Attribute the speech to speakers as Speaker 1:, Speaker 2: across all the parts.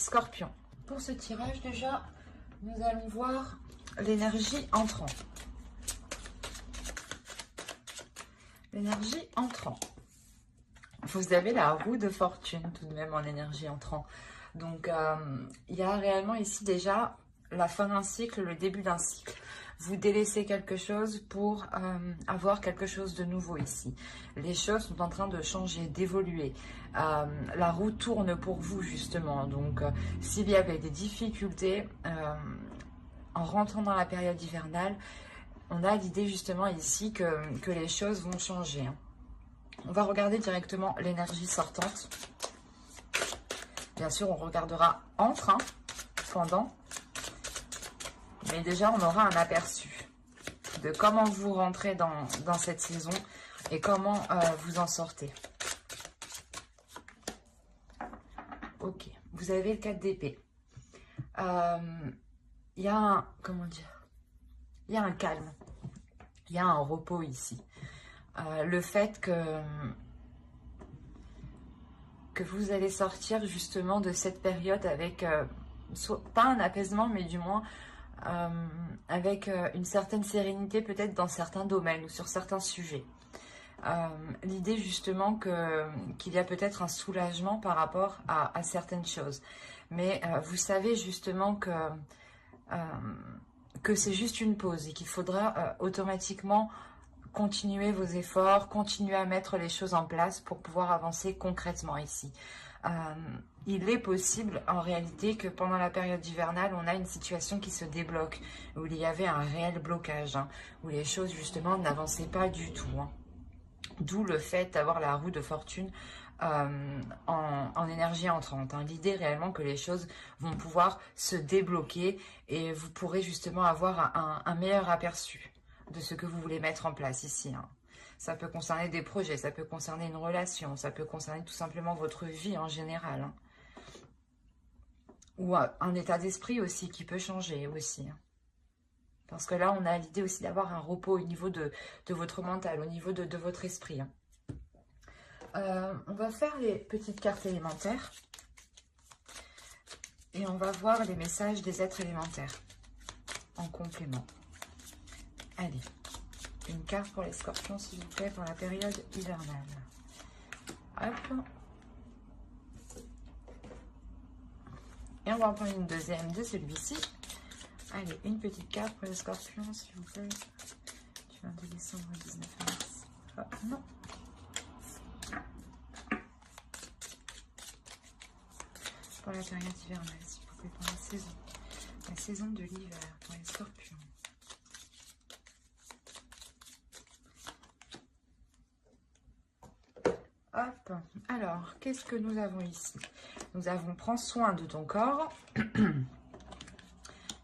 Speaker 1: Scorpions. Pour ce tirage, déjà, nous allons voir l'énergie entrant. L'énergie entrant. Vous avez la roue de fortune tout de même en énergie entrant. Donc, il y a réellement ici déjà la fin d'un cycle, le début d'un cycle. Vous délaissez quelque chose pour avoir quelque chose de nouveau ici. Les choses sont en train de changer, d'évoluer. La roue tourne pour vous justement. Donc, s'il y avait des difficultés en rentrant dans la période hivernale, on a l'idée justement ici que les choses vont changer. On va regarder directement l'énergie sortante. Bien sûr, on regardera entre, pendant. Mais déjà, on aura un aperçu de comment vous rentrez dans cette saison et comment vous en sortez. Ok, vous avez le 4 d'épée. Il y a un, comment dire, il y a un calme, il y a un repos ici. Le fait que vous allez sortir justement de cette période avec, pas un apaisement, mais du moins avec une certaine sérénité peut-être dans certains domaines ou sur certains sujets. L'idée justement qu'il y a peut-être un soulagement par rapport à certaines choses. Mais vous savez justement que c'est juste une pause et qu'il faudra automatiquement continuer vos efforts, continuer à mettre les choses en place pour pouvoir avancer concrètement ici. Il est possible en réalité que pendant la période hivernale, on a une situation qui se débloque, où il y avait un réel blocage, où les choses justement n'avançaient pas du tout. D'où le fait d'avoir la roue de fortune en énergie entrante. L'idée réellement que les choses vont pouvoir se débloquer et vous pourrez justement avoir un meilleur aperçu de ce que vous voulez mettre en place ici. Ça peut concerner des projets, ça peut concerner une relation, ça peut concerner tout simplement votre vie en général. Ou un état d'esprit aussi qui peut changer aussi. Parce que là, on a l'idée aussi d'avoir un repos au niveau de votre mental, au niveau de votre esprit. On va faire les petites cartes élémentaires. Et on va voir les messages des êtres élémentaires en complément. Allez, une carte pour les scorpions, s'il vous plaît, pour la période hivernale. Hop. Et on va en prendre une deuxième de celui-ci. Allez, une petite carte pour les scorpions, s'il vous plaît. Du 22 décembre au 19 mars. Hop, non. Pour la période hivernale, s'il vous plaît, pour la saison. La saison de l'hiver pour les scorpions. Hop, alors, qu'est-ce que nous avons ici? Nous avons prends soin de ton corps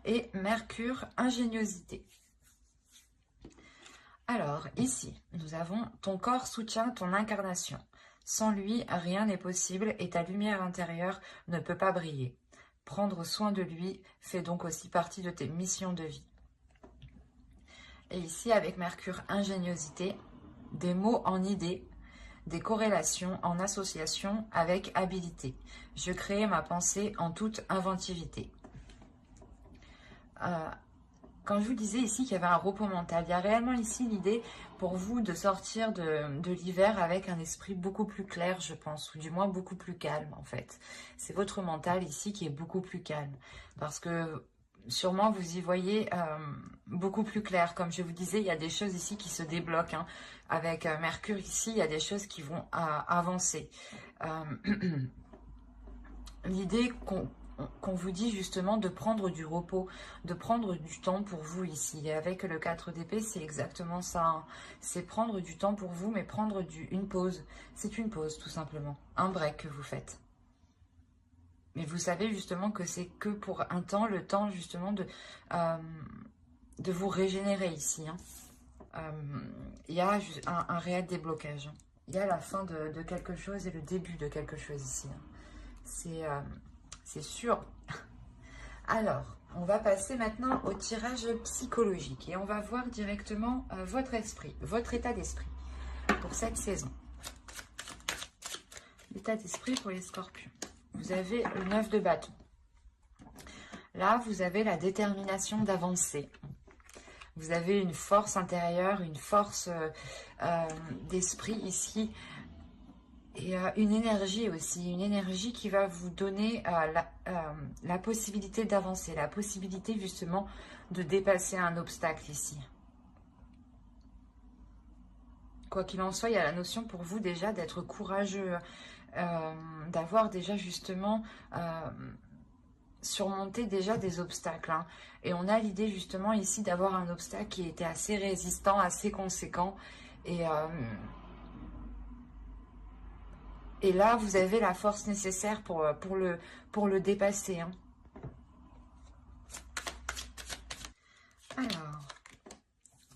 Speaker 1: et Mercure, ingéniosité. Alors, ici, nous avons ton corps soutient ton incarnation. Sans lui, rien n'est possible et ta lumière intérieure ne peut pas briller. Prendre soin de lui fait donc aussi partie de tes missions de vie. Et ici, avec Mercure, ingéniosité, des mots en idées, des corrélations en association avec habilité. Je crée ma pensée en toute inventivité. Quand je vous disais ici qu'il y avait un repos mental, il y a réellement ici l'idée pour vous de sortir de l'hiver avec un esprit beaucoup plus clair, je pense, ou du moins beaucoup plus calme en fait. C'est votre mental ici qui est beaucoup plus calme, parce que sûrement vous y voyez beaucoup plus clair. Comme je vous disais, il y a des choses ici qui se débloquent. Avec Mercure ici, il y a des choses qui vont avancer. L'idée qu'on vous dit justement de prendre du repos, de prendre du temps pour vous ici. Et avec le 4 d'épée, c'est exactement ça. C'est prendre du temps pour vous, mais prendre une pause. C'est une pause tout simplement, un break que vous faites. Mais vous savez justement que c'est que pour un temps, le temps justement de vous régénérer ici. Il y a un réel déblocage. Il y a la fin de quelque chose et le début de quelque chose ici. C'est sûr. Alors, on va passer maintenant au tirage psychologique. Et on va voir directement votre esprit, votre état d'esprit pour cette saison. L'état d'esprit pour les scorpions. Vous avez le 9 de bâton. Là, vous avez la détermination d'avancer. Vous avez une force intérieure, une force d'esprit ici. Et une énergie aussi, une énergie qui va vous donner la possibilité d'avancer, la possibilité justement de dépasser un obstacle ici. Quoi qu'il en soit, il y a la notion pour vous déjà d'être courageux, d'avoir déjà justement surmonté déjà des obstacles. Hein. Et on a l'idée justement ici d'avoir un obstacle qui était assez résistant, assez conséquent. Et là, vous avez la force nécessaire pour le dépasser. Hein. Alors,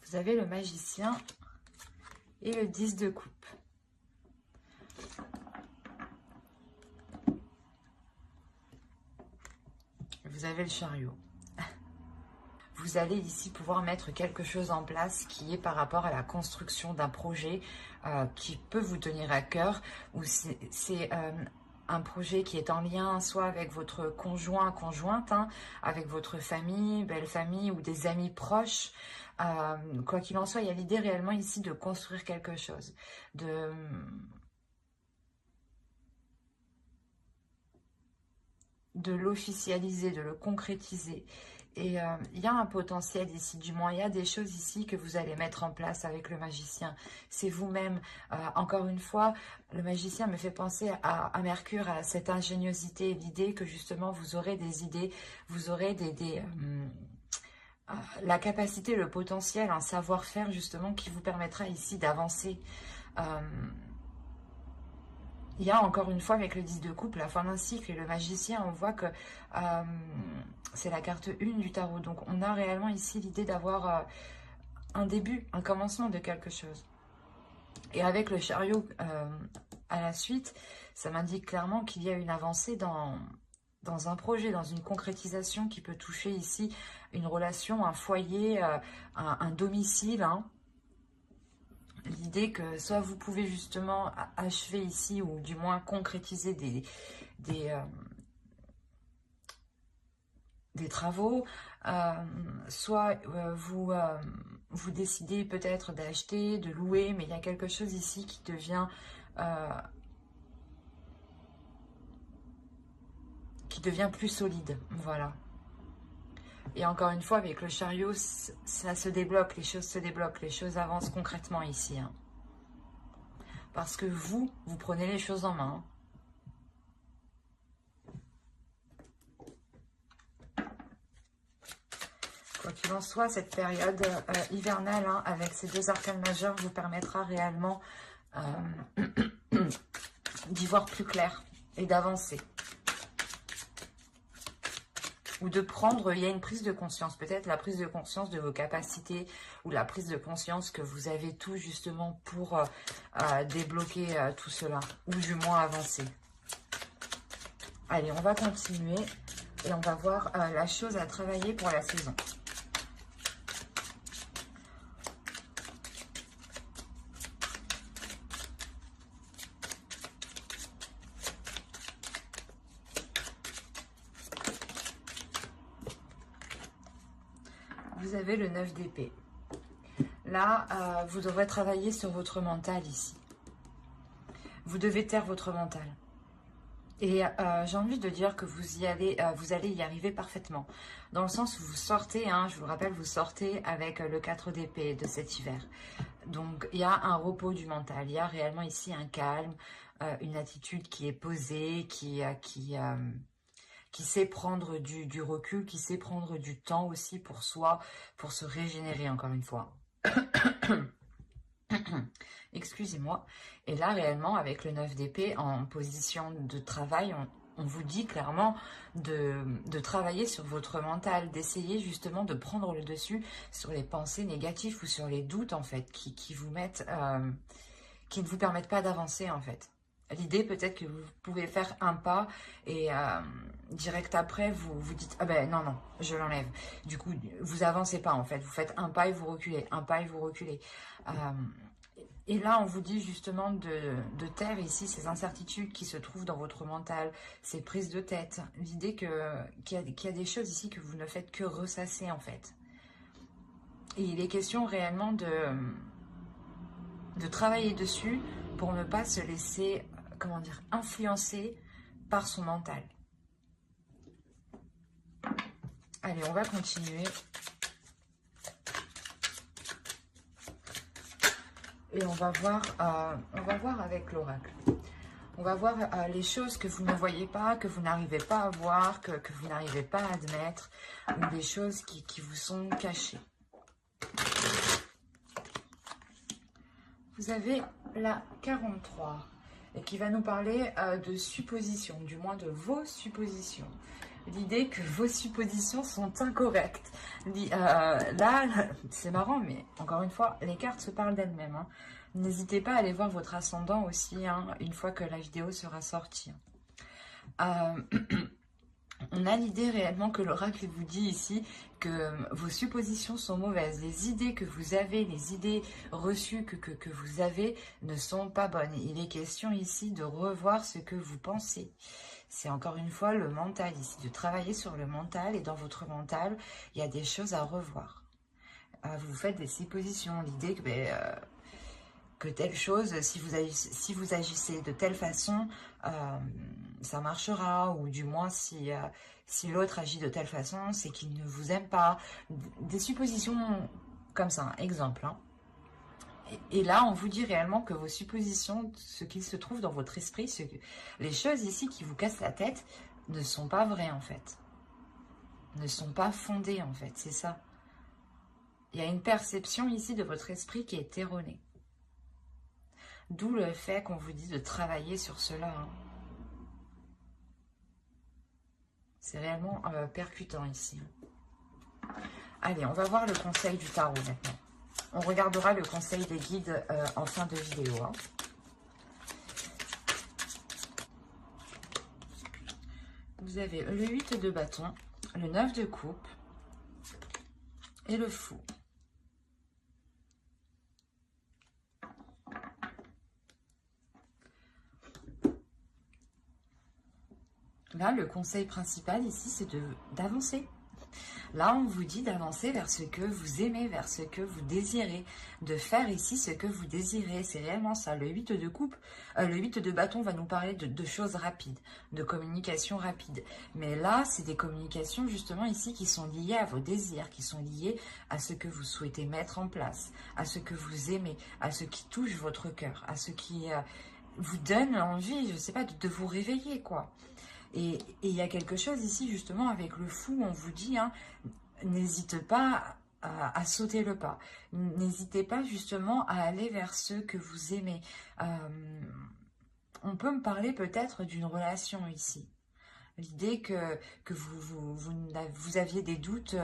Speaker 1: vous avez le magicien et le 10 de coupe. Vous avez le chariot. Vous allez ici pouvoir mettre quelque chose en place qui est par rapport à la construction d'un projet qui peut vous tenir à cœur, ou c'est un projet qui est en lien soit avec votre conjoint, conjointe, hein, avec votre famille, belle famille ou des amis proches. Quoi qu'il en soit, il y a l'idée réellement ici de construire quelque chose, de l'officialiser, de le concrétiser. Et il y a un potentiel ici, du moins il y a des choses ici que vous allez mettre en place avec le magicien. C'est vous-même. Encore une fois, le magicien me fait penser à Mercure, à cette ingéniosité, l'idée que justement vous aurez des idées, vous aurez la capacité, le potentiel, un savoir-faire justement qui vous permettra ici d'avancer. Il y a encore une fois avec le 10 de coupe, la fin d'un cycle et le magicien, on voit que c'est la carte 1 du tarot. Donc on a réellement ici l'idée d'avoir un début, un commencement de quelque chose. Et avec le chariot à la suite, ça m'indique clairement qu'il y a une avancée dans un projet, dans une concrétisation qui peut toucher ici une relation, un foyer, un domicile, hein. L'idée que soit vous pouvez justement achever ici, ou du moins concrétiser des travaux, soit vous décidez peut-être d'acheter, de louer, mais il y a quelque chose ici qui devient plus solide, voilà. Et encore une fois, avec le chariot, ça se débloque, les choses se débloquent, les choses avancent concrètement ici. Hein. Parce que vous prenez les choses en main. Quoi qu'il en soit, cette période hivernale, hein, avec ces deux arcanes majeures, vous permettra réellement d'y voir plus clair et d'avancer. Ou de prendre, il y a une prise de conscience, peut-être la prise de conscience de vos capacités, ou la prise de conscience que vous avez tout justement pour débloquer tout cela, ou du moins avancer. Allez, on va continuer et on va voir la chose à travailler pour la saison. Vous avez le 9 d'épée. Là, vous devrez travailler sur votre mental ici. Vous devez taire votre mental. Et j'ai envie de dire que vous allez y arriver parfaitement. Dans le sens où vous sortez, hein, je vous le rappelle, vous sortez avec le 4 d'épée de cet hiver. Donc, il y a un repos du mental. Il y a réellement ici un calme, une attitude qui est posée, qui sait prendre du recul, qui sait prendre du temps aussi pour soi, pour se régénérer encore une fois. Excusez-moi. Et là, réellement, avec le 9 d'épée en position de travail, on vous dit clairement de travailler sur votre mental, d'essayer justement de prendre le dessus sur les pensées négatives ou sur les doutes, en fait, qui vous mettent, qui ne vous permettent pas d'avancer, en fait. L'idée peut-être que vous pouvez faire un pas et direct après vous dites ah ben non, je l'enlève. Du coup vous avancez pas en fait, vous faites un pas et vous reculez, un pas et vous reculez. Et là, on vous dit justement de taire ici ces incertitudes qui se trouvent dans votre mental, ces prises de tête. L'idée qu'il y a des choses ici que vous ne faites que ressasser en fait. Et il est question réellement de travailler dessus pour ne pas se laisser, comment dire, influencer par son mental. Allez, on va continuer. Et on va voir avec l'oracle. On va voir les choses que vous ne voyez pas, que vous n'arrivez pas à voir, que vous n'arrivez pas à admettre, ou des choses qui vous sont cachées. Vous avez la 43, et qui va nous parler de suppositions, du moins de vos suppositions. L'idée que vos suppositions sont incorrectes. Là, c'est marrant, mais encore une fois, les cartes se parlent d'elles-mêmes. Hein. N'hésitez pas à aller voir votre ascendant aussi, hein, une fois que la vidéo sera sortie. On a l'idée réellement que l'oracle vous dit ici que vos suppositions sont mauvaises. Les idées que vous avez, les idées reçues que vous avez ne sont pas bonnes. Il est question ici de revoir ce que vous pensez. C'est encore une fois le mental ici, de travailler sur le mental. Et dans votre mental, il y a des choses à revoir. Vous faites des suppositions. L'idée que telle chose, si vous agissez de telle façon, ça marchera. Ou du moins, si l'autre agit de telle façon, c'est qu'il ne vous aime pas. Des suppositions comme ça, exemple. Hein. Et là, on vous dit réellement que vos suppositions, ce qu'il se trouve dans votre esprit, les choses ici qui vous cassent la tête, ne sont pas vraies en fait. Ne sont pas fondées en fait, c'est ça. Il y a une perception ici de votre esprit qui est erronée. D'où le fait qu'on vous dit de travailler sur cela. Hein. C'est réellement percutant ici. Allez, on va voir le conseil du tarot maintenant. On regardera le conseil des guides en fin de vidéo. Hein. Vous avez le 8 de bâton, le 9 de coupe et le fou. Là, le conseil principal ici, c'est d'avancer. Là, on vous dit d'avancer vers ce que vous aimez, vers ce que vous désirez, de faire ici ce que vous désirez. C'est réellement ça. Le 8 de coupe, le 8 de bâton va nous parler de choses rapides, de communication rapide. Mais là, c'est des communications justement ici qui sont liées à vos désirs, qui sont liées à ce que vous souhaitez mettre en place, à ce que vous aimez, à ce qui touche votre cœur, à ce qui vous donne envie, je ne sais pas, de vous réveiller, quoi. Et il y a quelque chose ici, justement, avec le fou, on vous dit, hein, n'hésite pas à sauter le pas. N'hésitez pas, justement, à aller vers ceux que vous aimez. On peut me parler peut-être d'une relation ici. L'idée que vous aviez des doutes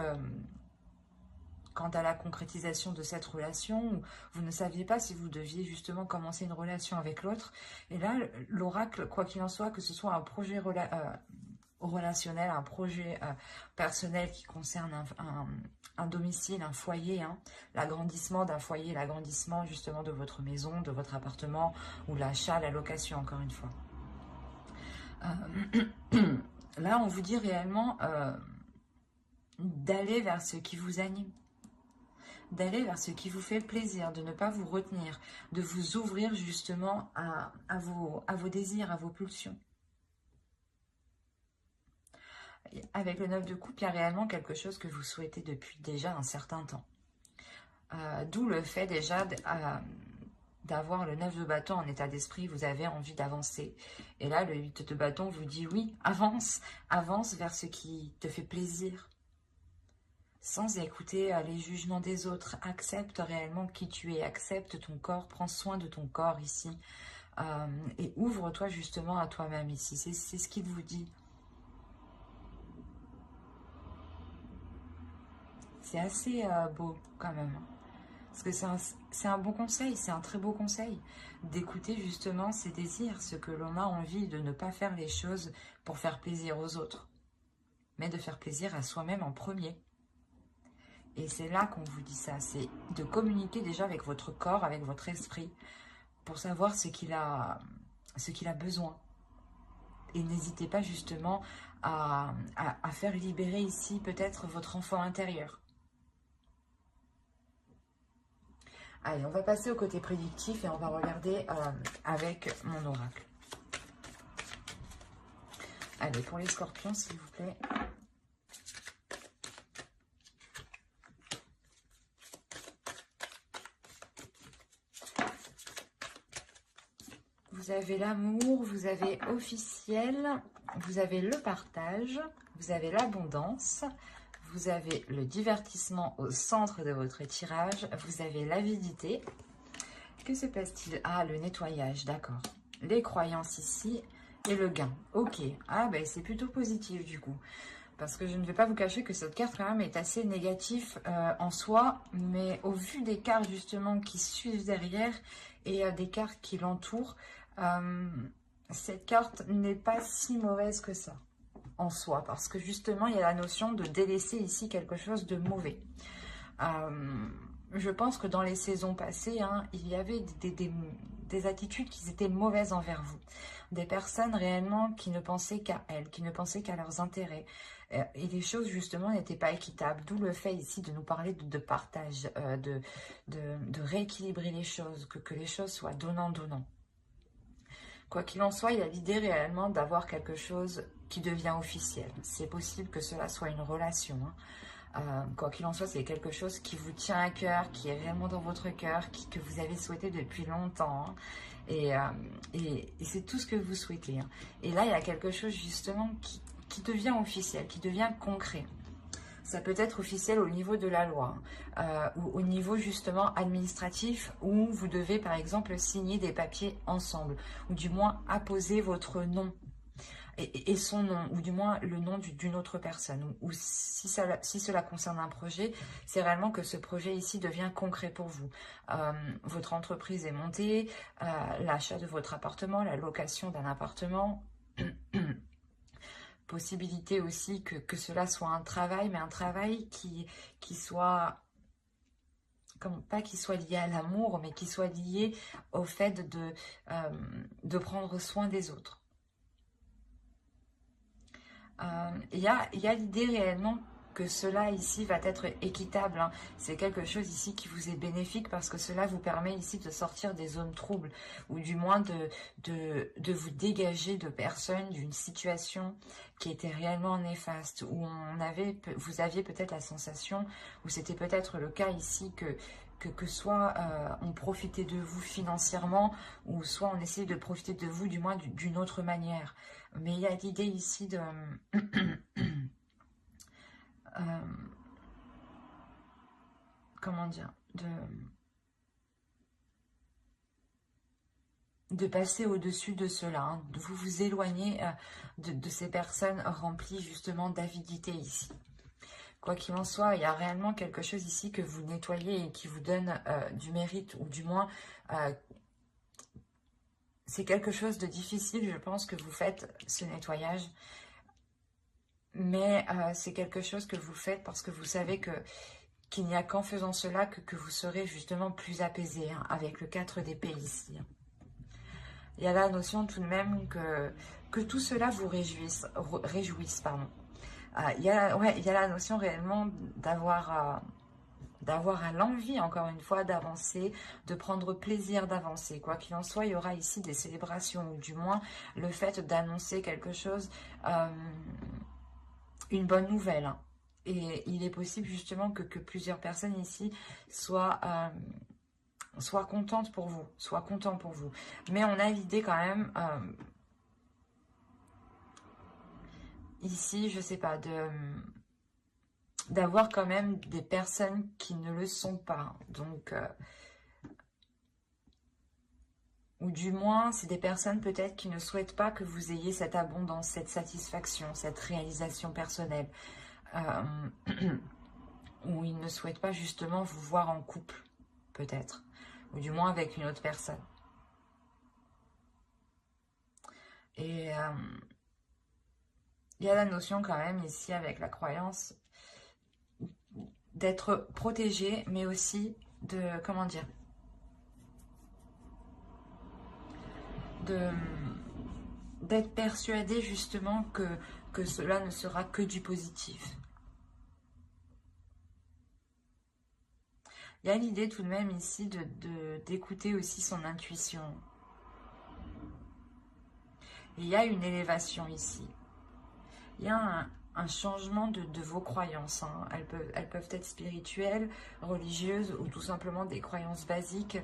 Speaker 1: quant à la concrétisation de cette relation, où vous ne saviez pas si vous deviez justement commencer une relation avec l'autre. Et là, l'oracle, quoi qu'il en soit, que ce soit un projet relationnel, un projet personnel qui concerne un domicile, un foyer, hein, l'agrandissement d'un foyer, l'agrandissement justement de votre maison, de votre appartement, ou l'achat, la location, encore une fois. Là, on vous dit réellement d'aller vers ce qui vous anime, d'aller vers ce qui vous fait plaisir, de ne pas vous retenir, de vous ouvrir justement à vos désirs, à vos pulsions. Avec le 9 de coupe, il y a réellement quelque chose que vous souhaitez depuis déjà un certain temps. D'où le fait déjà d'avoir le 9 de bâton en état d'esprit, vous avez envie d'avancer. Et là, le 8 de bâton vous dit oui, avance, avance vers ce qui te fait plaisir. Sans écouter les jugements des autres, accepte réellement qui tu es, accepte ton corps, prends soin de ton corps ici. Et ouvre-toi justement à toi-même ici, c'est ce qu'il vous dit. C'est assez beau quand même. Parce que c'est un bon conseil, c'est un très beau conseil. D'écouter justement ses désirs, ce que l'on a envie, de ne pas faire les choses pour faire plaisir aux autres. Mais de faire plaisir à soi-même en premier. Et c'est là qu'on vous dit ça, c'est de communiquer déjà avec votre corps, avec votre esprit, pour savoir ce qu'il a besoin. Et n'hésitez pas justement à faire libérer ici peut-être votre enfant intérieur. Allez, on va passer au côté prédictif et on va regarder avec mon oracle. Allez, pour les scorpions, s'il vous plaît. Vous avez l'amour, vous avez officiel, vous avez le partage, vous avez l'abondance, vous avez le divertissement au centre de votre tirage, vous avez l'avidité. Que se passe-t-il? Ah, le nettoyage, d'accord. Les croyances ici et le gain. Ok, ah ben c'est plutôt positif du coup. Parce que je ne vais pas vous cacher que cette carte quand même est assez négative en soi, mais au vu des cartes justement qui suivent derrière et des cartes qui l'entourent, cette carte n'est pas si mauvaise que ça en soi, parce que justement il y a la notion de délaisser ici quelque chose de mauvais. Je pense que dans les saisons passées, hein, il y avait des attitudes qui étaient mauvaises envers vous. Des personnes réellement qui ne pensaient qu'à elles, qui ne pensaient qu'à leurs intérêts. Et les choses justement n'étaient pas équitables. D'où le fait ici de nous parler de partage, de rééquilibrer les choses, que les choses soient donnant-donnant. Quoi qu'il en soit, il y a l'idée réellement d'avoir quelque chose qui devient officiel. C'est possible que cela soit une relation, hein. Quoi qu'il en soit, c'est quelque chose qui vous tient à cœur, qui est réellement dans votre cœur, que vous avez souhaité depuis longtemps, hein. Et c'est tout ce que vous souhaitez, hein. Et là, il y a quelque chose justement qui devient officiel, qui devient concret. Ça peut être officiel au niveau de la loi, ou au niveau justement administratif, où vous devez par exemple signer des papiers ensemble, ou du moins apposer votre nom et son nom, ou du moins le nom d'une autre personne. Ou si cela concerne un projet, c'est réellement que ce projet ici devient concret pour vous. Votre entreprise est montée, l'achat de votre appartement, la location d'un appartement. Possibilité aussi que cela soit un travail, mais un travail qui soit, pas qui soit lié à l'amour, mais qui soit lié au fait de prendre soin des autres. Il y a l'idée réellement que cela ici va être équitable, hein. C'est quelque chose ici qui vous est bénéfique parce que cela vous permet ici de sortir des zones troubles ou du moins de vous dégager de personnes, d'une situation qui était réellement néfaste, où vous aviez peut-être la sensation, ou c'était peut-être le cas ici que soit on profitait de vous financièrement, ou soit on essayait de profiter de vous du moins d'une autre manière. Mais il y a l'idée ici de... comment dire, de passer au-dessus de cela, hein, de vous éloigner de ces personnes remplies justement d'avidité ici. Quoi qu'il en soit, il y a réellement quelque chose ici que vous nettoyez et qui vous donne du mérite, ou du moins, c'est quelque chose de difficile, je pense, que vous faites ce nettoyage. Mais c'est quelque chose que vous faites parce que vous savez qu'il n'y a qu'en faisant cela que vous serez justement plus apaisé, hein, avec le 4 d'épée ici. Il y a la notion tout de même que tout cela vous réjouisse, pardon. Il y a la notion réellement d'avoir l'envie, encore une fois, d'avancer, de prendre plaisir d'avancer. Quoi qu'il en soit, il y aura ici des célébrations, ou du moins le fait d'annoncer quelque chose, une bonne nouvelle, hein. Et il est possible justement que plusieurs personnes ici soient contentes pour vous, soient contents pour vous. Mais on a l'idée quand même, ici, je sais pas, d'avoir quand même des personnes qui ne le sont pas. Donc, ou du moins, c'est des personnes peut-être qui ne souhaitent pas que vous ayez cette abondance, cette satisfaction, cette réalisation personnelle. Ou ils ne souhaitent pas justement vous voir en couple, peut-être. Ou du moins avec une autre personne. Et il y a la notion quand même ici avec la croyance d'être protégé, mais aussi de, comment dire, d'être persuadé justement que cela ne sera que du positif. Il y a l'idée tout de même ici d'écouter aussi son intuition. Et il y a une élévation ici. Il y a un changement de vos croyances. Hein. Elles peuvent être spirituelles, religieuses ou tout simplement des croyances basiques.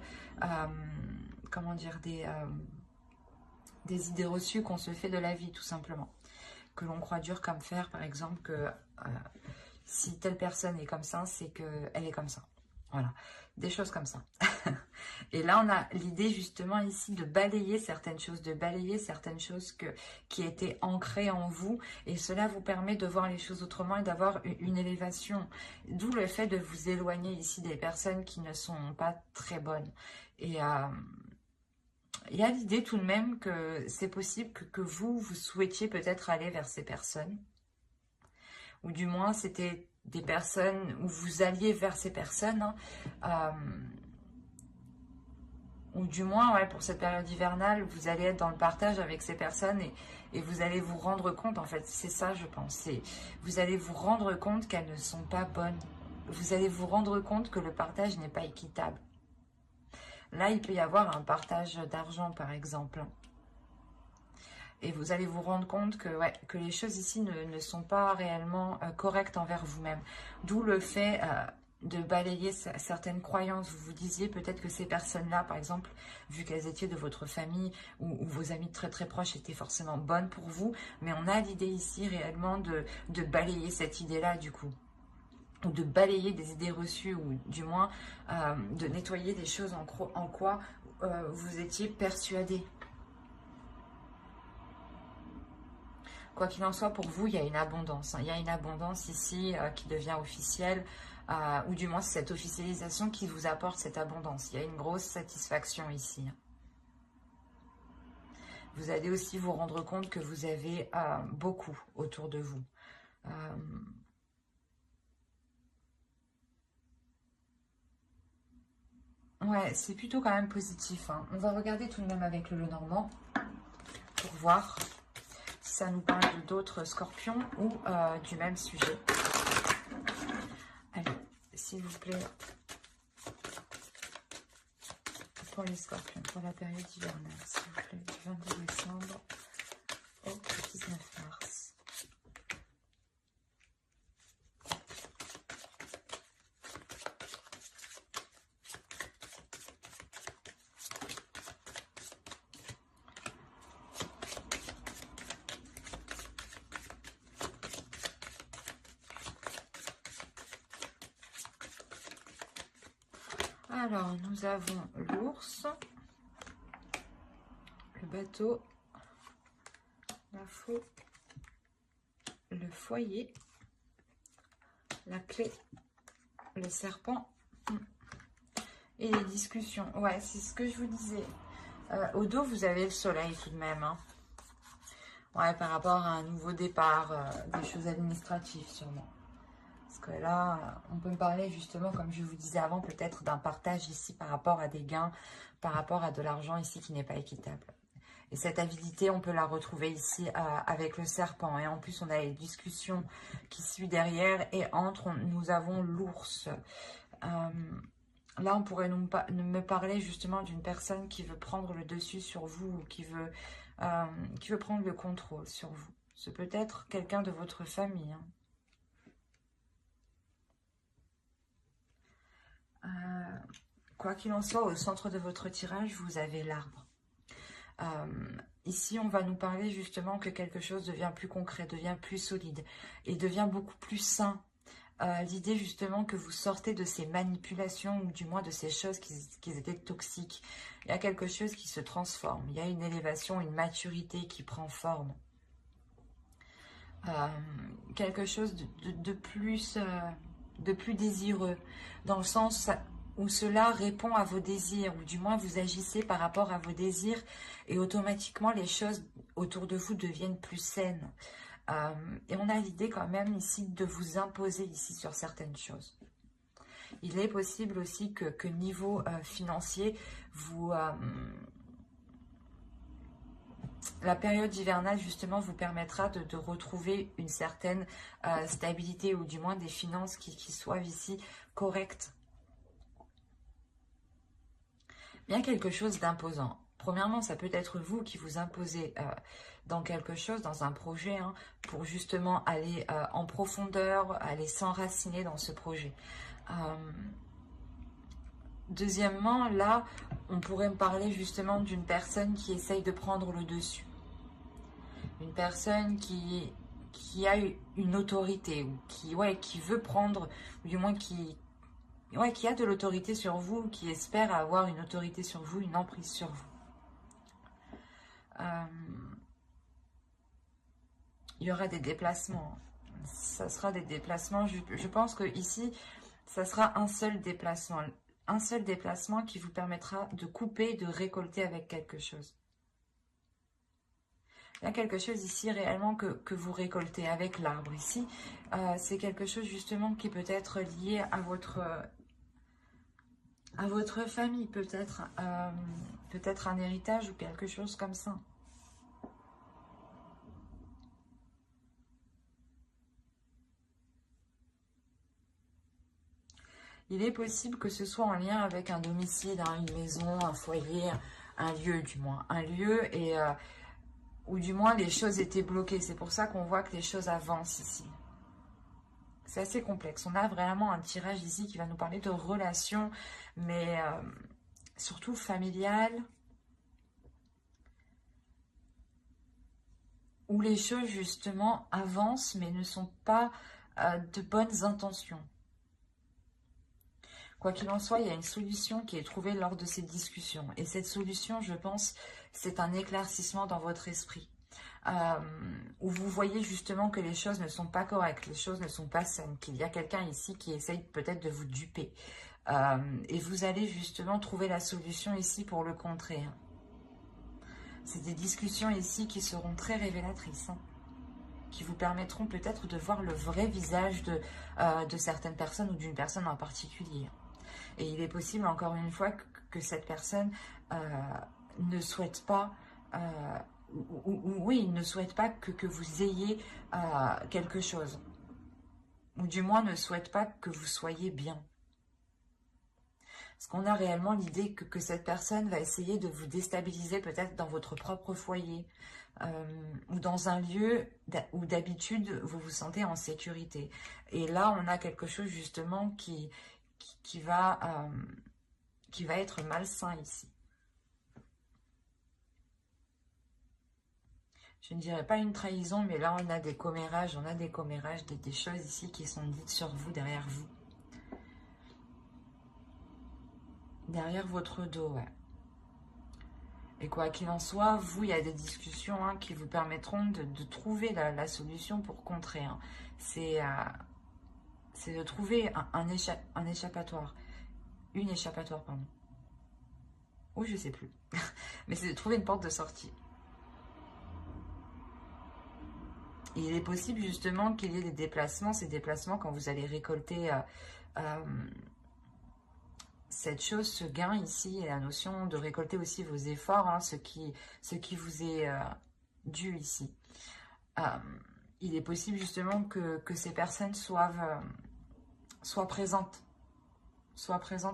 Speaker 1: Comment dire, des idées reçues qu'on se fait de la vie tout simplement. Que l'on croit dur comme fer, par exemple, que si telle personne est comme ça, c'est qu'elle est comme ça. Voilà, des choses comme ça. Et là, on a l'idée justement ici de balayer certaines choses, qui étaient ancrées en vous. Et cela vous permet de voir les choses autrement et d'avoir une élévation. D'où le fait de vous éloigner ici des personnes qui ne sont pas très bonnes. Et il y a l'idée tout de même que c'est possible que vous souhaitiez peut-être aller vers ces personnes. Ou du moins, c'était des personnes où vous alliez vers ces personnes. Hein. Ou du moins, ouais, pour cette période hivernale, vous allez être dans le partage avec ces personnes et vous allez vous rendre compte, en fait, c'est ça je pense. Vous allez vous rendre compte qu'elles ne sont pas bonnes. Vous allez vous rendre compte que le partage n'est pas équitable. Là, il peut y avoir un partage d'argent, par exemple. Et vous allez vous rendre compte que, ouais, que les choses ici ne sont pas réellement correctes envers vous-même. D'où le fait de balayer certaines croyances. Vous vous disiez peut-être que ces personnes-là, par exemple, vu qu'elles étaient de votre famille ou vos amis très très proches étaient forcément bonnes pour vous. Mais on a l'idée ici réellement de balayer cette idée-là du coup. Ou de balayer des idées reçues ou du moins de nettoyer des choses en quoi vous étiez persuadé. Quoi qu'il en soit, pour vous, il y a une abondance. Hein. Il y a une abondance ici qui devient officielle, ou du moins c'est cette officialisation qui vous apporte cette abondance. Il y a une grosse satisfaction ici. Vous allez aussi vous rendre compte que vous avez beaucoup autour de vous. Ouais, c'est plutôt quand même positif. Hein. On va regarder tout de même avec le Lenormand pour voir si ça nous parle d'autres scorpions ou du même sujet. Allez, s'il vous plaît, pour les scorpions, pour la période hivernale, s'il vous plaît, du 22 décembre au 19 mars. Alors, nous avons l'ours, le bateau, la faux, le foyer, la clé, le serpent et les discussions. Ouais, c'est ce que je vous disais. Au dos, vous avez le soleil tout de même. Hein. Ouais, par rapport à un nouveau départ, des choses administratives sûrement. Parce que là, on peut me parler justement, comme je vous disais avant, peut-être d'un partage ici par rapport à des gains, par rapport à de l'argent ici qui n'est pas équitable. Et cette avidité, on peut la retrouver ici avec le serpent. Et en plus, on a les discussions qui suivent derrière. Et entre, nous avons l'ours. Là, on pourrait me parler justement d'une personne qui veut prendre le dessus sur vous, ou qui veut prendre le contrôle sur vous. C'est peut-être quelqu'un de votre famille. Hein. Quoi qu'il en soit, au centre de votre tirage, vous avez l'arbre. Ici, on va nous parler justement que quelque chose devient plus concret, devient plus solide et devient beaucoup plus sain. L'idée justement que vous sortez de ces manipulations ou du moins de ces choses qui étaient toxiques. Il y a quelque chose qui se transforme. Il y a une élévation, une maturité qui prend forme. Quelque chose de plus désireux, dans le sens où cela répond à vos désirs, ou du moins vous agissez par rapport à vos désirs, et automatiquement les choses autour de vous deviennent plus saines. Et on a l'idée quand même ici de vous imposer ici sur certaines choses. Il est possible aussi que niveau financier, la période hivernale justement vous permettra de retrouver une certaine stabilité, ou du moins des finances qui soient ici correctes. Bien quelque chose d'imposant. Premièrement, ça peut être vous qui vous imposez dans quelque chose, dans un projet, hein, pour justement aller en profondeur, aller s'enraciner dans ce projet. Deuxièmement, là, on pourrait me parler justement d'une personne qui essaye de prendre le dessus. Une personne qui a une autorité, ou qui veut prendre, ou du moins qui a de l'autorité sur vous, qui espère avoir une autorité sur vous, une emprise sur vous. Il y aura des déplacements. Ça sera des déplacements. Je pense que ici, ça sera un seul déplacement. Un seul déplacement qui vous permettra de couper, de récolter avec quelque chose. Il y a quelque chose ici réellement que vous récoltez avec l'arbre ici. C'est quelque chose justement qui peut être lié à votre famille, peut-être un héritage ou quelque chose comme ça. Il est possible que ce soit en lien avec un domicile, hein, une maison, un foyer, un lieu du moins. Un lieu où du moins les choses étaient bloquées. C'est pour ça qu'on voit que les choses avancent ici. C'est assez complexe. On a vraiment un tirage ici qui va nous parler de relations, mais surtout familiales, où les choses justement avancent, mais ne sont pas de bonnes intentions. Quoi qu'il en soit, il y a une solution qui est trouvée lors de ces discussions. Et cette solution, je pense, c'est un éclaircissement dans votre esprit. Où vous voyez justement que les choses ne sont pas correctes, les choses ne sont pas saines, qu'il y a quelqu'un ici qui essaye peut-être de vous duper. Et vous allez justement trouver la solution ici pour le contrer. C'est des discussions ici qui seront très révélatrices, hein, qui vous permettront peut-être de voir le vrai visage de certaines personnes ou d'une personne en particulier. Et il est possible, encore une fois, que cette personne ne souhaite pas, oui, ne souhaite pas que vous ayez quelque chose. Ou du moins ne souhaite pas que vous soyez bien. Parce qu'on a réellement l'idée que cette personne va essayer de vous déstabiliser peut-être dans votre propre foyer, ou dans un lieu où d'habitude vous vous sentez en sécurité. Et là, on a quelque chose justement qui va être malsain ici. Je ne dirais pas une trahison, mais là on a des commérages, des choses ici qui sont dites sur vous, derrière vous. Derrière votre dos, ouais. Et quoi qu'il en soit, vous, il y a des discussions, hein, qui vous permettront de trouver la solution pour contrer. Hein. C'est de trouver un échappatoire. Une échappatoire, pardon. Ou je sais plus. Mais c'est de trouver une porte de sortie. Et il est possible justement qu'il y ait des déplacements. Ces déplacements, quand vous allez récolter cette chose, ce gain ici, et la notion de récolter aussi vos efforts, hein, ce qui vous est dû ici. Il est possible justement que ces personnes soient présentes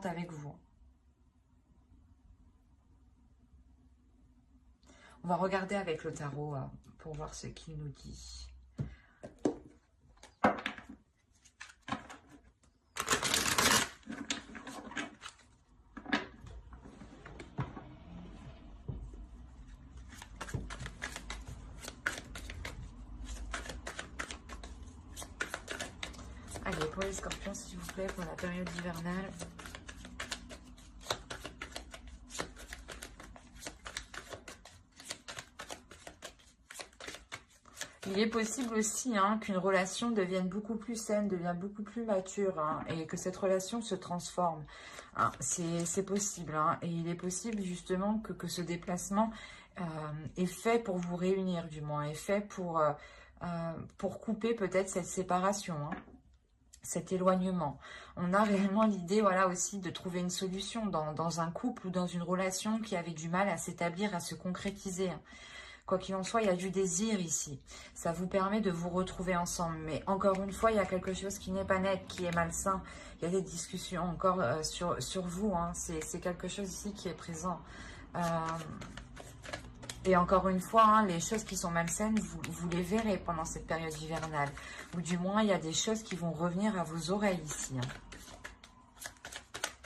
Speaker 1: avec vous. On va regarder avec le tarot pour voir ce qu'il nous dit. Allez, pour les scorpions, s'il vous plaît, pour la période hivernale. Il est possible aussi, hein, qu'une relation devienne beaucoup plus saine, devienne beaucoup plus mature, hein, et que cette relation se transforme. Hein, c'est possible. Hein, et il est possible justement que ce déplacement est fait pour vous réunir, du moins, est fait pour couper peut-être cette séparation. Hein. cet éloignement. On a réellement l'idée, voilà, aussi de trouver une solution dans un couple ou dans une relation qui avait du mal à s'établir, à se concrétiser. Quoi qu'il en soit, il y a du désir ici. Ça vous permet de vous retrouver ensemble. Mais encore une fois, il y a quelque chose qui n'est pas net, qui est malsain. Il y a des discussions encore sur vous. Hein. C'est quelque chose ici qui est présent. Et encore une fois, hein, les choses qui sont malsaines, vous les verrez pendant cette période hivernale. Ou du moins, il y a des choses qui vont revenir à vos oreilles ici. Hein.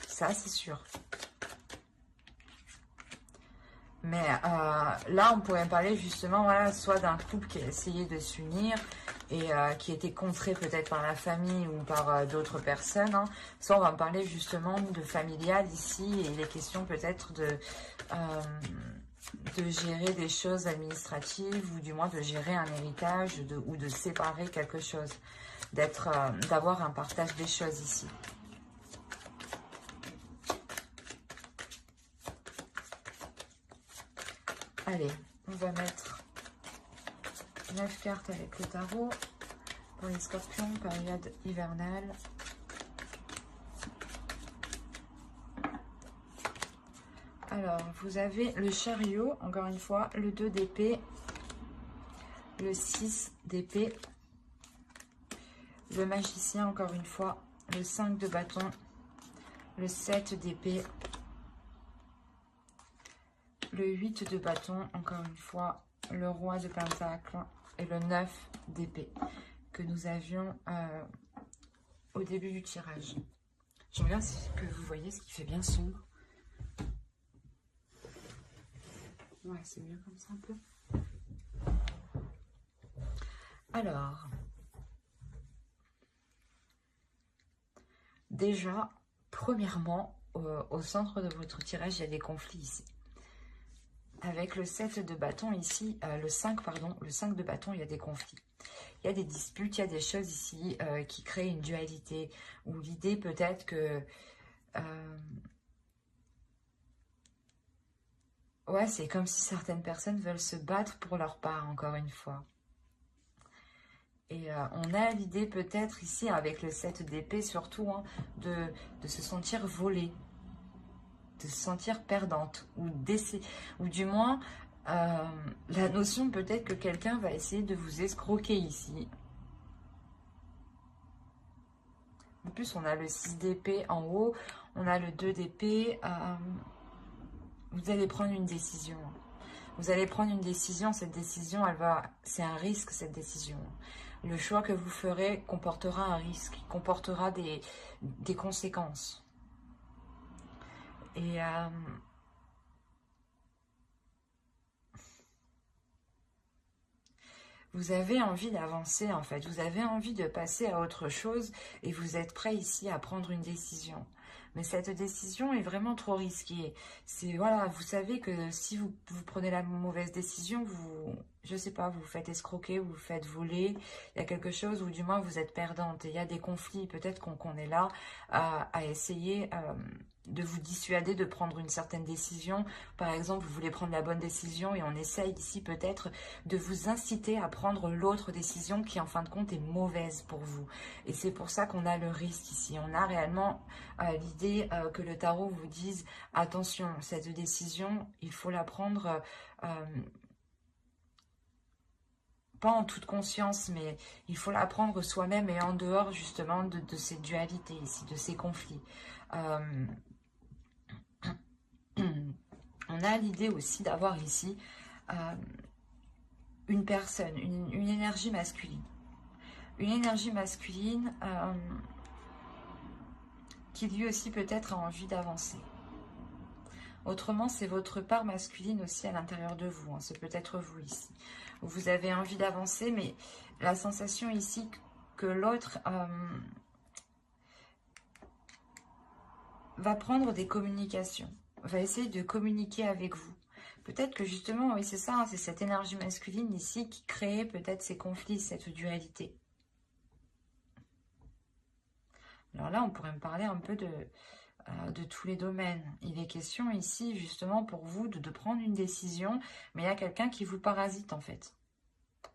Speaker 1: Ça, c'est sûr. Mais là, on pourrait parler justement, voilà, soit d'un couple qui a essayé de s'unir et qui était contré peut-être par la famille ou par d'autres personnes. Hein. Soit on va parler justement de familial ici et il est question peut-être de gérer des choses administratives ou du moins de gérer un héritage ou de séparer quelque chose, d'avoir un partage des choses ici. Allez, on va mettre 9 cartes avec le tarot pour les scorpions, période hivernale. Alors, vous avez le chariot, encore une fois, le 2 d'épée, le 6 d'épée, le magicien, encore une fois, le 5 de bâton, le 7 d'épée, le 8 de bâton, encore une fois, le roi de pentacle et le 9 d'épée que nous avions au début du tirage. Je regarde si que vous voyez ce qui fait bien sombre. Ouais, c'est mieux comme ça un peu. Alors, déjà, premièrement, au centre de votre tirage, il y a des conflits ici. Avec le 7 de bâton ici, le 5 de bâton, il y a des conflits. Il y a des disputes, il y a des choses ici qui créent une dualité. Ou l'idée peut-être que... ouais, c'est comme si certaines personnes veulent se battre pour leur part, encore une fois. Et on a l'idée peut-être ici, avec le 7 d'épée surtout, hein, de se sentir volée, de se sentir perdante, ou du moins, la notion peut-être que quelqu'un va essayer de vous escroquer ici. En plus, on a le 6 d'épée en haut, on a le 2 d'épée. Vous allez prendre une décision. Vous allez prendre une décision, cette décision, c'est un risque, cette décision. Le choix que vous ferez comportera un risque, comportera des conséquences. Et vous avez envie d'avancer en fait, vous avez envie de passer à autre chose et vous êtes prêt ici à prendre une décision. Mais cette décision est vraiment trop risquée. C'est voilà, vous savez que si vous prenez la mauvaise décision, je sais pas, vous vous faites escroquer, vous vous faites voler, il y a quelque chose ou du moins vous êtes perdante et il y a des conflits. Peut-être qu'on est là à essayer de vous dissuader de prendre une certaine décision. Par exemple, vous voulez prendre la bonne décision et on essaye ici peut-être de vous inciter à prendre l'autre décision qui en fin de compte est mauvaise pour vous. Et c'est pour ça qu'on a le risque ici. On a réellement l'idée que le tarot vous dise attention, cette décision, il faut la prendre pas en toute conscience, mais il faut la prendre soi-même et en dehors justement de ces dualités ici, de ces conflits. On a l'idée aussi d'avoir ici une personne, une énergie masculine. Une énergie masculine qui lui aussi peut-être a envie d'avancer. Autrement, c'est votre part masculine aussi à l'intérieur de vous. Hein. C'est peut-être vous ici. Vous avez envie d'avancer, mais la sensation ici que l'autre va prendre des communications, va essayer de communiquer avec vous. Peut-être que justement, oui c'est ça, hein, c'est cette énergie masculine ici qui crée peut-être ces conflits, cette dualité. Alors là, on pourrait me parler un peu de tous les domaines. Il est question ici justement pour vous de prendre une décision, mais il y a quelqu'un qui vous parasite en fait.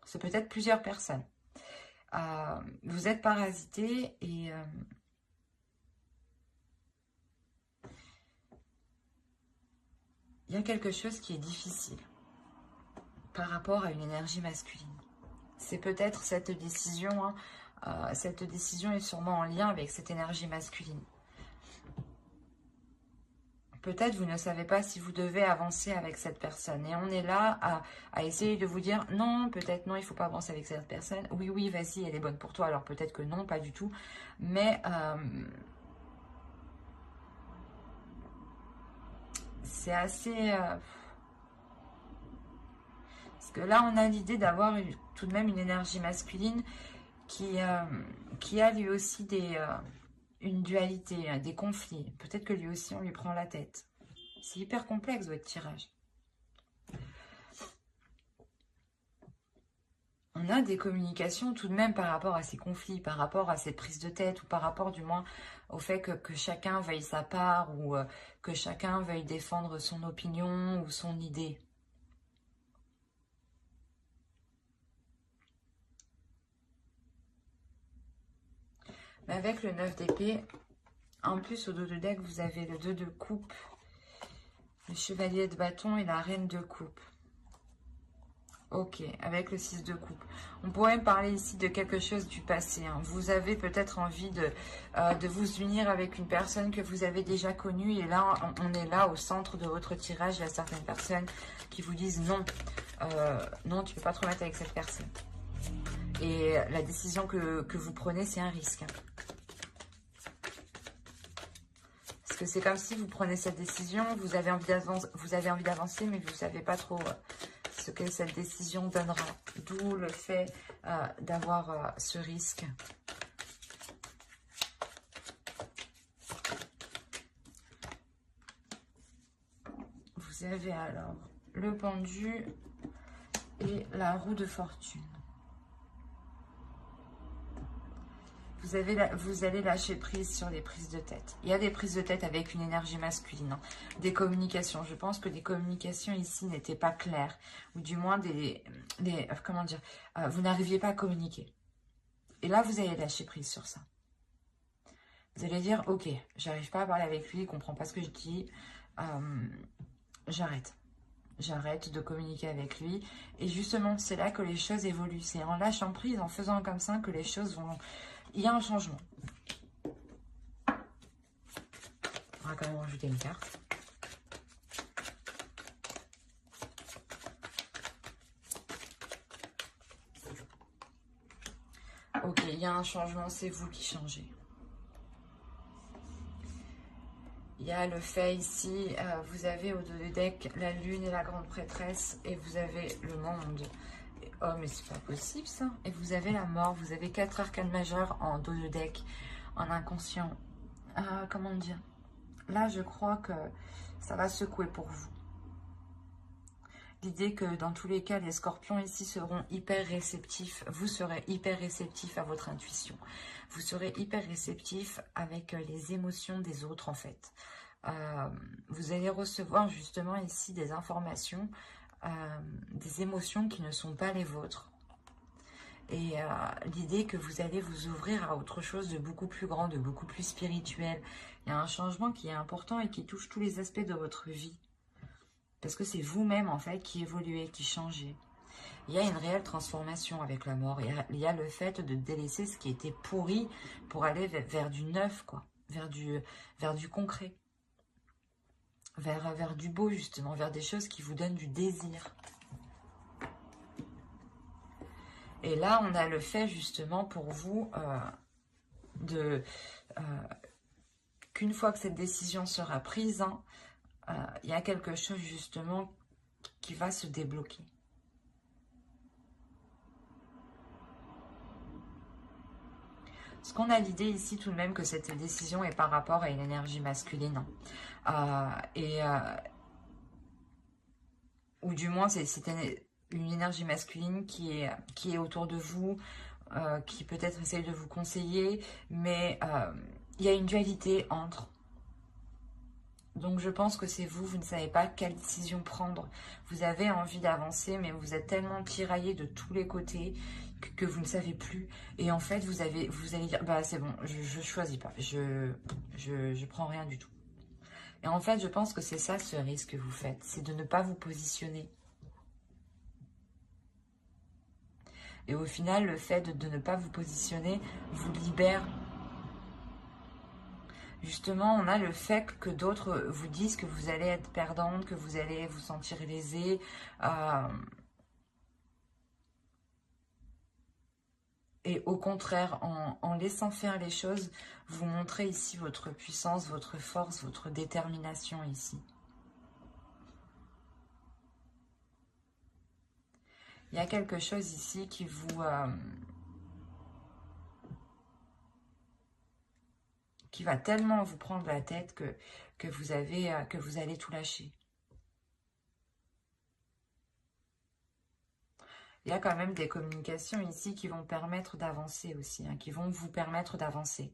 Speaker 1: C'est peut-être plusieurs personnes. Vous êtes parasité et il y a quelque chose qui est difficile par rapport à une énergie masculine. C'est peut-être cette décision, hein, cette décision est sûrement en lien avec cette énergie masculine. Peut-être vous ne savez pas si vous devez avancer avec cette personne. Et on est là à essayer de vous dire non, peut-être non, il ne faut pas avancer avec cette personne. Oui, oui, vas-y, elle est bonne pour toi. Alors peut-être que non, pas du tout. Mais c'est assez... parce que là, on a l'idée d'avoir tout de même une énergie masculine qui a lui aussi une dualité, des conflits. Peut-être que lui aussi, on lui prend la tête. C'est hyper complexe, votre tirage. On a des communications tout de même par rapport à ces conflits, par rapport à cette prise de tête, ou par rapport du moins au fait que chacun veuille sa part, ou que chacun veuille défendre son opinion ou son idée. Mais avec le 9 d'épée, en plus au dos de deck, vous avez le 2 de coupe, le chevalier de bâton et la reine de coupe. Ok, avec le 6 de coupe. On pourrait me parler ici de quelque chose du passé. Hein. Vous avez peut-être envie de vous unir avec une personne que vous avez déjà connue. Et là, on est là au centre de votre tirage. Il y a certaines personnes qui vous disent non. Non, tu ne peux pas te remettre avec cette personne. Et la décision que vous prenez, c'est un risque. Parce que c'est comme si vous prenez cette décision, vous avez envie d'avancer, mais vous ne savez pas trop ce que cette décision donnera. D'où le fait d'avoir ce risque. Vous avez alors le pendu et la roue de fortune. Vous allez lâcher prise sur les prises de tête. Il y a des prises de tête avec une énergie masculine. Hein. Des communications. Je pense que des communications ici n'étaient pas claires. Ou du moins comment dire, vous n'arriviez pas à communiquer. Et là, vous allez lâcher prise sur ça. Vous allez dire, ok, j'arrive pas à parler avec lui, il comprend pas ce que je dis. J'arrête. J'arrête de communiquer avec lui. Et justement, c'est là que les choses évoluent. C'est en lâchant prise, en faisant comme ça, que les choses vont... Il y a un changement. On va quand même rajouter une carte. Ok, il y a un changement, c'est vous qui changez. Il y a le fait ici, vous avez au dos du deck la lune et la grande prêtresse, et vous avez le monde. Oh, mais c'est pas possible ça. Et vous avez la mort, vous avez 4 arcanes majeures en dos de deck, en inconscient. Comment dire? Là, je crois que ça va secouer pour vous. L'idée que dans tous les cas, les scorpions ici seront hyper réceptifs. Vous serez hyper réceptif à votre intuition. Vous serez hyper réceptif avec les émotions des autres en fait. Vous allez recevoir justement ici des informations, des émotions qui ne sont pas les vôtres. Et l'idée que vous allez vous ouvrir à autre chose de beaucoup plus grand, de beaucoup plus spirituel. Il y a un changement qui est important et qui touche tous les aspects de votre vie. Parce que c'est vous-même en fait qui évoluez, qui changez. Il y a une réelle transformation avec la mort. Il y a le fait de délaisser ce qui était pourri pour aller vers du neuf, quoi. Vers du concret. Vers du beau justement, vers des choses qui vous donnent du désir. Et là, on a le fait justement pour vous qu'une fois que cette décision sera prise, il y a quelque chose justement qui va se débloquer. Parce qu'on a l'idée ici tout de même que cette décision est par rapport à une énergie masculine. Ou du moins, c'est une énergie masculine qui est autour de vous, qui peut-être essaye de vous conseiller, mais il y a une dualité entre. Donc je pense que c'est vous ne savez pas quelle décision prendre. Vous avez envie d'avancer, mais vous êtes tellement tiraillé de tous les côtés que vous ne savez plus. Et en fait, vous allez dire, bah c'est bon, je choisis pas, je prends rien du tout. Et en fait, je pense que c'est ça ce risque que vous faites, c'est de ne pas vous positionner. Et au final, le fait de ne pas vous positionner vous libère. Justement, on a le fait que d'autres vous disent que vous allez être perdante, que vous allez vous sentir lésée. Et au contraire, en laissant faire les choses, vous montrez ici votre puissance, votre force, votre détermination ici. Il y a quelque chose ici qui vous... qui va tellement vous prendre la tête que vous allez tout lâcher. Il y a quand même des communications ici qui vont permettre d'avancer aussi, hein, qui vont vous permettre d'avancer.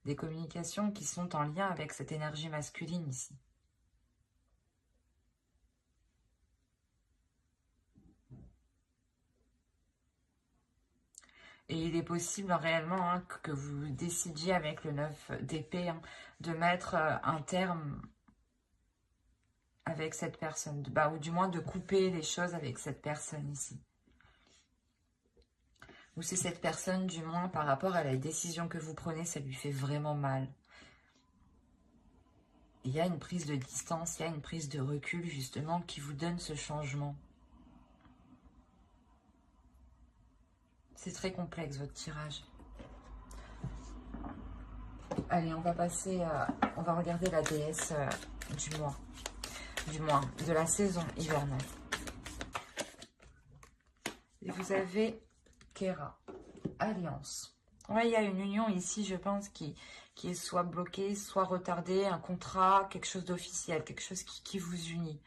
Speaker 1: Des communications qui sont en lien avec cette énergie masculine ici. Et il est possible réellement hein, que vous décidiez avec le 9 d'épée hein, de mettre un terme avec cette personne, ou du moins de couper les choses avec cette personne ici. Ou si cette personne, du moins par rapport à la décision que vous prenez, ça lui fait vraiment mal. Il y a une prise de distance, il y a une prise de recul justement qui vous donne ce changement. C'est très complexe votre tirage. Allez, on va passer, on va regarder la déesse du mois, de la saison hivernale. Et vous avez Kera, Alliance. Ouais, il y a une union ici, je pense, qui est soit bloquée, soit retardée, un contrat, quelque chose d'officiel, quelque chose qui vous unit.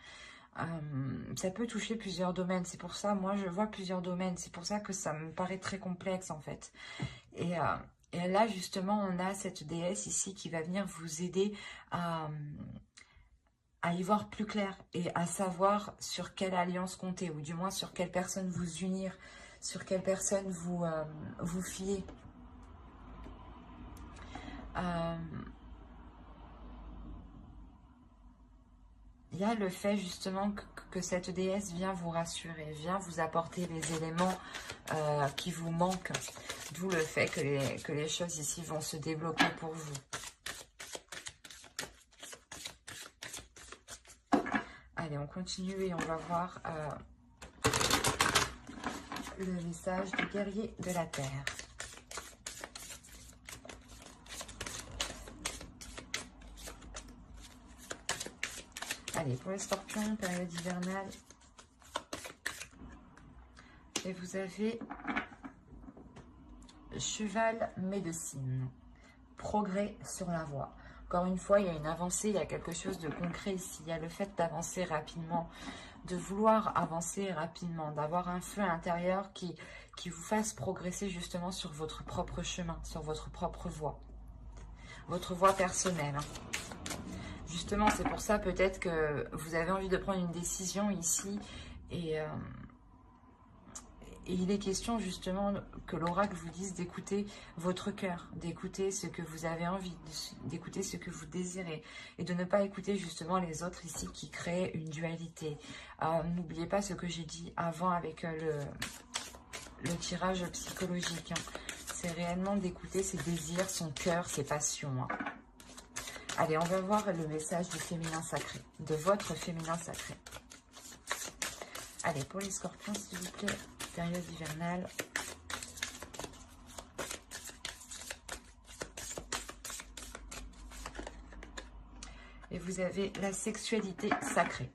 Speaker 1: Ça peut toucher plusieurs domaines, c'est pour ça, moi je vois plusieurs domaines, c'est pour ça que ça me paraît très complexe en fait. Et là justement on a cette déesse ici qui va venir vous aider à y voir plus clair et à savoir sur quelle alliance compter, ou du moins sur quelle personne vous unir, sur quelle personne vous fier. Il y a le fait justement que cette déesse vient vous rassurer, vient vous apporter les éléments qui vous manquent. D'où le fait que les choses ici vont se débloquer pour vous. Allez, on continue et on va voir le message du guerrier de la terre. Allez, pour les scorpions, période hivernale. Et vous avez cheval médecine. Progrès sur la voie. Encore une fois, il y a une avancée, il y a quelque chose de concret ici. Il y a le fait d'avancer rapidement, de vouloir avancer rapidement, d'avoir un feu intérieur qui vous fasse progresser justement sur votre propre chemin, sur votre propre voie. Votre voie personnelle. Justement, c'est pour ça peut-être que vous avez envie de prendre une décision ici et il est question justement que l'oracle vous dise d'écouter votre cœur, d'écouter ce que vous avez envie, d'écouter ce que vous désirez et de ne pas écouter justement les autres ici qui créent une dualité. N'oubliez pas ce que j'ai dit avant avec le tirage psychologique. Hein. C'est réellement d'écouter ses désirs, son cœur, ses passions. Hein. Allez, on va voir le message du féminin sacré, de votre féminin sacré. Allez, pour les scorpions, s'il vous plaît, période hivernale. Et vous avez la sexualité sacrée.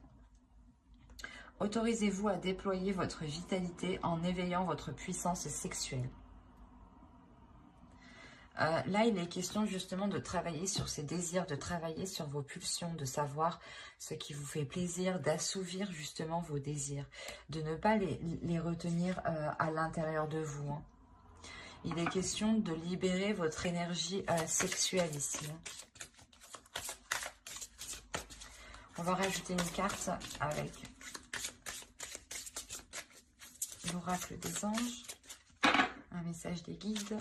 Speaker 1: Autorisez-vous à déployer votre vitalité en éveillant votre puissance sexuelle. Là, il est question justement de travailler sur ces désirs, de travailler sur vos pulsions, de savoir ce qui vous fait plaisir, d'assouvir justement vos désirs, de ne pas les retenir à l'intérieur de vous. Hein. Il est question de libérer votre énergie sexuelle ici. Hein. On va rajouter une carte avec l'oracle des anges, un message des guides.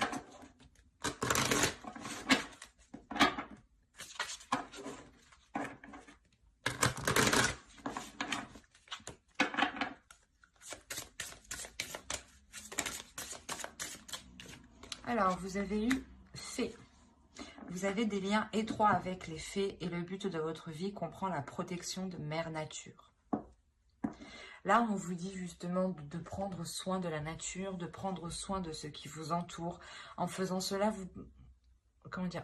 Speaker 1: Alors, vous avez eu fée. Vous avez des liens étroits avec les fées et le but de votre vie comprend la protection de Mère Nature. Là, on vous dit justement de prendre soin de la nature, de prendre soin de ce qui vous entoure. En faisant cela,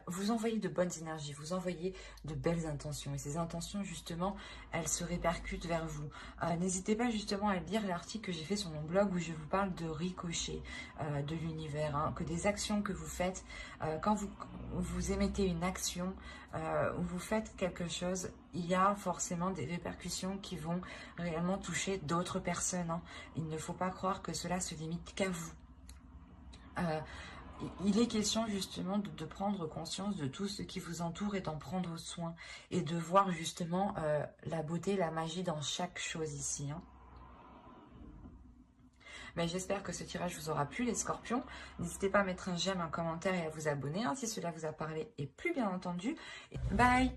Speaker 1: vous envoyez de bonnes énergies, vous envoyez de belles intentions. Et ces intentions, justement, elles se répercutent vers vous. N'hésitez pas justement à lire l'article que j'ai fait sur mon blog où je vous parle de ricochet de l'univers. Hein, que des actions que vous faites, quand vous émettez une action, ou vous faites quelque chose, il y a forcément des répercussions qui vont réellement toucher d'autres personnes. Hein. Il ne faut pas croire que cela se limite qu'à vous. Il est question justement de prendre conscience de tout ce qui vous entoure et d'en prendre soin. Et de voir justement la beauté, la magie dans chaque chose ici. Hein. Mais j'espère que ce tirage vous aura plu les scorpions. N'hésitez pas à mettre un j'aime, un commentaire et à vous abonner hein, si cela vous a parlé et plus bien entendu. Bye!